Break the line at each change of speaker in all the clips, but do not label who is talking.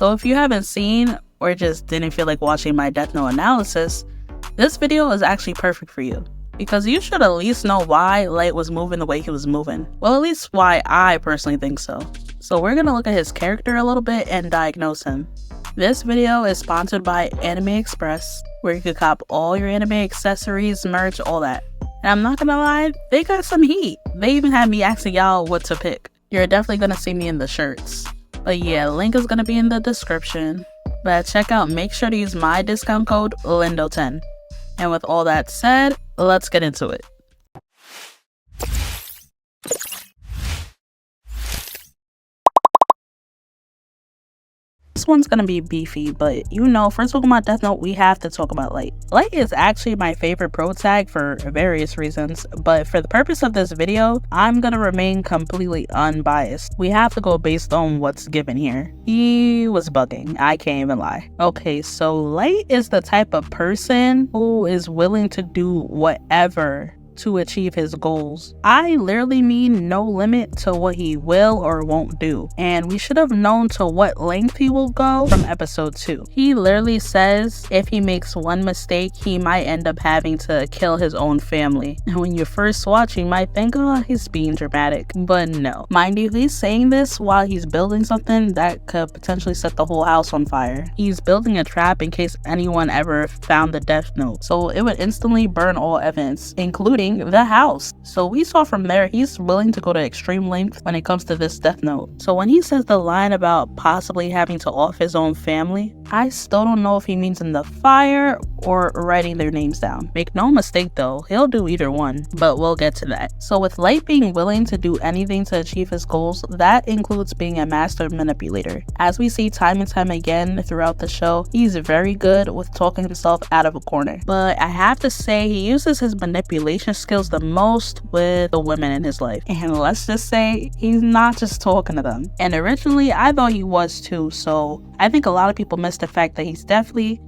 So if you haven't seen or just didn't feel like watching my Death Note analysis, this video is actually perfect for you. Because you should at least know why Light was moving the way he was moving. Well, at least why I personally think so. So we're gonna look at his character a little bit and diagnose him. This video is sponsored by Anime Express, where you can cop all your anime accessories, merch, all that. And I'm not gonna lie, they got some heat. They even had me asking y'all what to pick. You're definitely gonna see me in the shirts. But yeah, link is gonna be in the description. But at checkout, make sure to use my discount code LINDO10. And with all that said, let's get into it. This one's gonna be beefy, but first talking about Death Note, we have to talk about Light. Light is actually my favorite pro tag for various reasons, but for the purpose of this video, I'm gonna remain completely unbiased. We have to go based on what's given here. He was bugging, I can't even lie. Okay, so Light is the type of person who is willing to do whatever to achieve his goals. I literally mean no limit to what he will or won't do, and we should have known to what length he will go from episode 2. He literally says if he makes one mistake, he might end up having to kill his own family. And when you first watch, you might think, oh, he's being dramatic, but no. Mind you, he's saying this while he's building something that could potentially set the whole house on fire. He's building a trap in case anyone ever found the Death Note, so it would instantly burn all evidence, including the house. So we saw from there he's willing to go to extreme lengths when it comes to this Death Note. So when he says the line about possibly having to off his own family, I still don't know if he means in the fire or writing their names down. Make no mistake though, he'll do either one, but we'll get to that. So with Light being willing to do anything to achieve his goals, that includes being a master manipulator. As we see time and time again throughout the show, he's very good with talking himself out of a corner. But I have to say, he uses his manipulation skills the most with the women in his life. And let's just say, he's not just talking to them. And originally, I thought he was too, so I think a lot of people missed the fact that he's definitely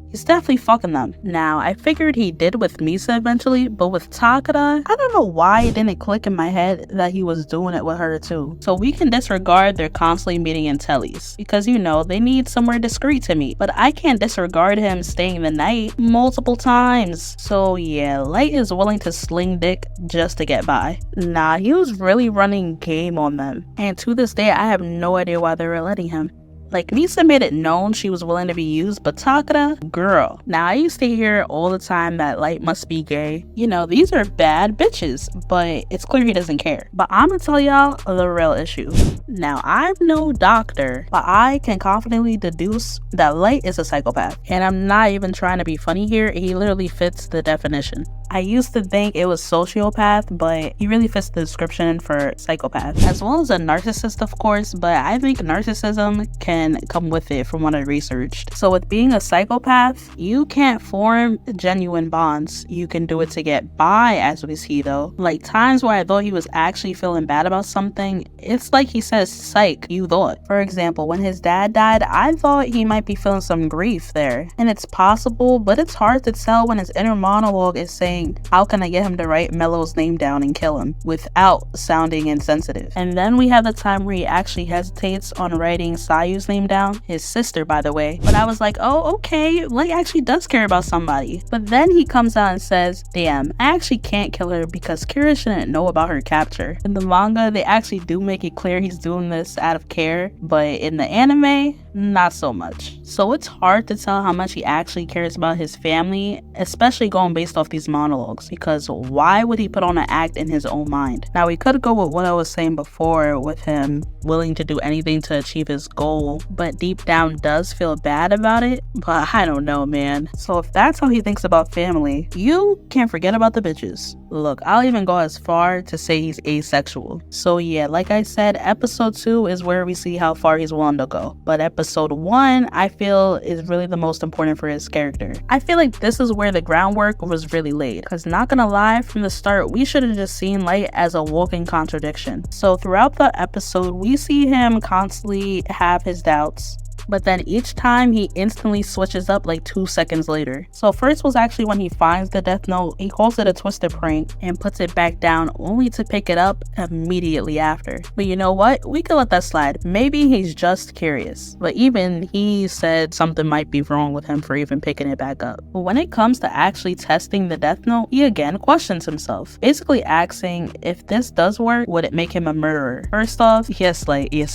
fucking them. Now, I figured he did with Misa eventually, but with Takada, I don't know why it didn't click in my head that he was doing it with her too. So we can disregard their constantly meeting in tellies, because they need somewhere discreet to meet. But I can't disregard him staying the night multiple times. So yeah, Light is willing to sling dick just to get by. Nah, he was really running game on them. And to this day, I have no idea why they were letting him. Like, Misa made it known she was willing to be used, but Takada, girl. Now, I used to hear all the time that Light must be gay. These are bad bitches, but it's clear he doesn't care. But I'm gonna tell y'all the real issue. Now, I'm no doctor, but I can confidently deduce that Light is a psychopath. And I'm not even trying to be funny here, he literally fits the definition. I used to think it was sociopath, but he really fits the description for psychopath. As well as a narcissist, of course, but I think narcissism can come with it from what I researched. So with being a psychopath, you can't form genuine bonds. You can do it to get by, as we see though. Like times where I thought he was actually feeling bad about something, it's like he says, psych, you thought. For example, when his dad died, I thought he might be feeling some grief there. And it's possible, but it's hard to tell when his inner monologue is saying, how can I get him to write Mello's name down and kill him without sounding insensitive? And then we have the time where he actually hesitates on writing Sayu's name down, his sister by the way. But I was like, oh okay, Light actually does care about somebody. But then he comes out and says, damn, I actually can't kill her because Kira shouldn't know about her capture. In the manga, they actually do make it clear he's doing this out of care, but in the anime, not so much. So it's hard to tell how much he actually cares about his family, especially going based off these monologues, because why would he put on an act in his own mind? Now, we could go with what I was saying before with him willing to do anything to achieve his goal, but deep down does feel bad about it. But I don't know, man. So if that's how he thinks about family, you can't forget about the bitches. Look, I'll even go as far to say he's asexual. So yeah, like I said, episode 2 is where we see how far he's willing to go. But episode 1, I feel, is really the most important for his character. I feel like this is where the groundwork was really laid. Because not gonna lie, from the start, we should have just seen Light as a walking contradiction. So throughout the episode, we see him constantly have his doubts. but then each time he instantly switches up like 2 seconds later. So first was actually when he finds the death note, he calls it a twisted prank and puts it back down only to pick it up immediately after. But you know what? We could let that slide. Maybe he's just curious. But even he said something might be wrong with him for even picking it back up. But when it comes to actually testing the death note, he again questions himself, basically asking if this does work, would it make him a murderer? First off, yes,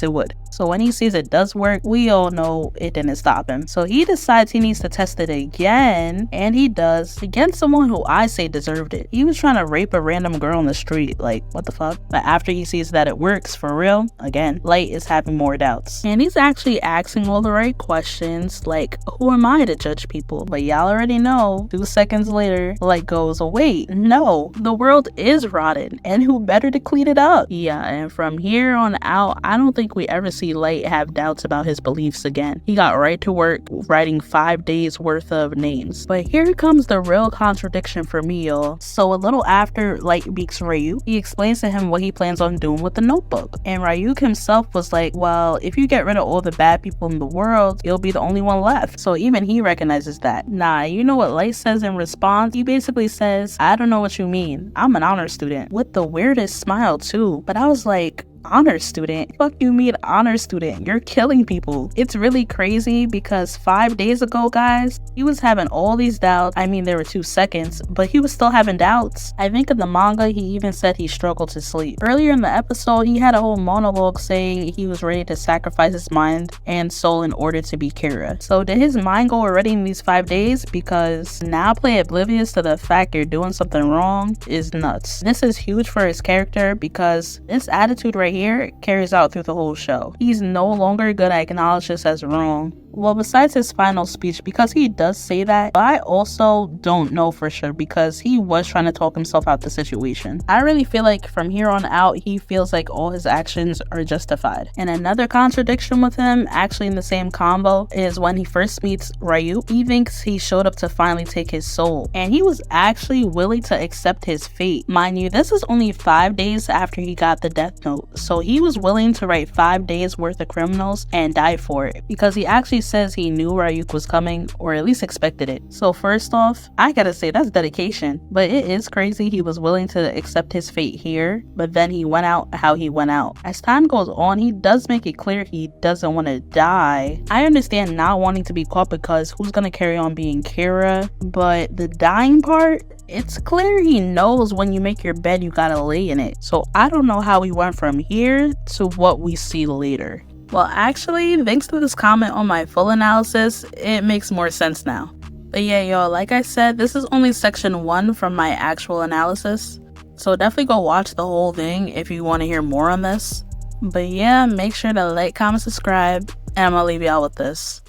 it would. So when he sees it does work, we all know it didn't stop him. So he decides he needs to test it again, and he does, against someone who I say deserved it. He was trying to rape a random girl on the street, like, what the fuck? But after he sees that it works for real, again, Light is having more doubts. And he's actually asking all the right questions, like, who am I to judge people? But y'all already know, 2 seconds later, Light goes, wait, no, the world is rotten, and who better to clean it up? Yeah, and from here on out, I don't think we ever see Light have doubts about his beliefs again. He got right to work writing 5 days worth of names. But here comes the real contradiction for me, y'all. So a little after Light meets Ryuk, he explains to him what he plans on doing with the notebook. And Ryuk himself was like, well, if you get rid of all the bad people in the world, you'll be the only one left. So even he recognizes that. Nah, you know what Light says in response? He basically says, I don't know what you mean. I'm an honor student. With the weirdest smile too. But I was like, honor student? Fuck you mean honor student? You're killing people. It's really crazy because 5 days ago, guys, he was having all these doubts. I mean, there were 2 seconds, but he was still having doubts. I think in the manga, he even said he struggled to sleep. Earlier in the episode, he had a whole monologue saying he was ready to sacrifice his mind and soul in order to be Kira. So did his mind go already in these 5 days? Because now play oblivious to the fact you're doing something wrong is nuts. This is huge for his character because this attitude right here carries out through the whole show. He's no longer gonna acknowledge this as wrong. Well, besides his final speech, because he does say that, but I also don't know for sure because he was trying to talk himself out the situation. I really feel like from here on out, he feels like all his actions are justified. And another contradiction with him, actually in the same combo, is when he first meets Ryuk, he thinks he showed up to finally take his soul. And he was actually willing to accept his fate. Mind you, this is only 5 days after he got the death note. So he was willing to write 5 days worth of criminals and die for it. Because he actually says he knew Ryuk was coming, or at least expected it. So first off, I gotta say that's dedication. But it is crazy he was willing to accept his fate here, but then he went out how he went out. As time goes on, he does make it clear he doesn't want to die. I understand not wanting to be caught because who's gonna carry on being Kira, but the dying part, it's clear he knows when you make your bed you gotta lay in it. So I don't know how we went from here to what we see later. Well, actually, thanks to this comment on my full analysis, it makes more sense now. But yeah, y'all, like I said, this is only section 1 from my actual analysis. So definitely go watch the whole thing if you want to hear more on this. But yeah, make sure to like, comment, subscribe, and I'm gonna leave y'all with this.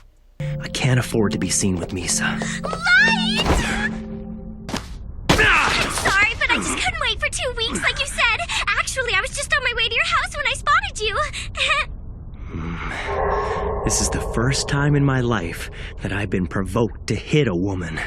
I can't afford to be seen with Misa.
Light! Sorry, but I just couldn't wait for 2 weeks like you said. Actually, I was just on my way to your house when I spotted you.
This is the first time in my life that I've been provoked to hit a woman.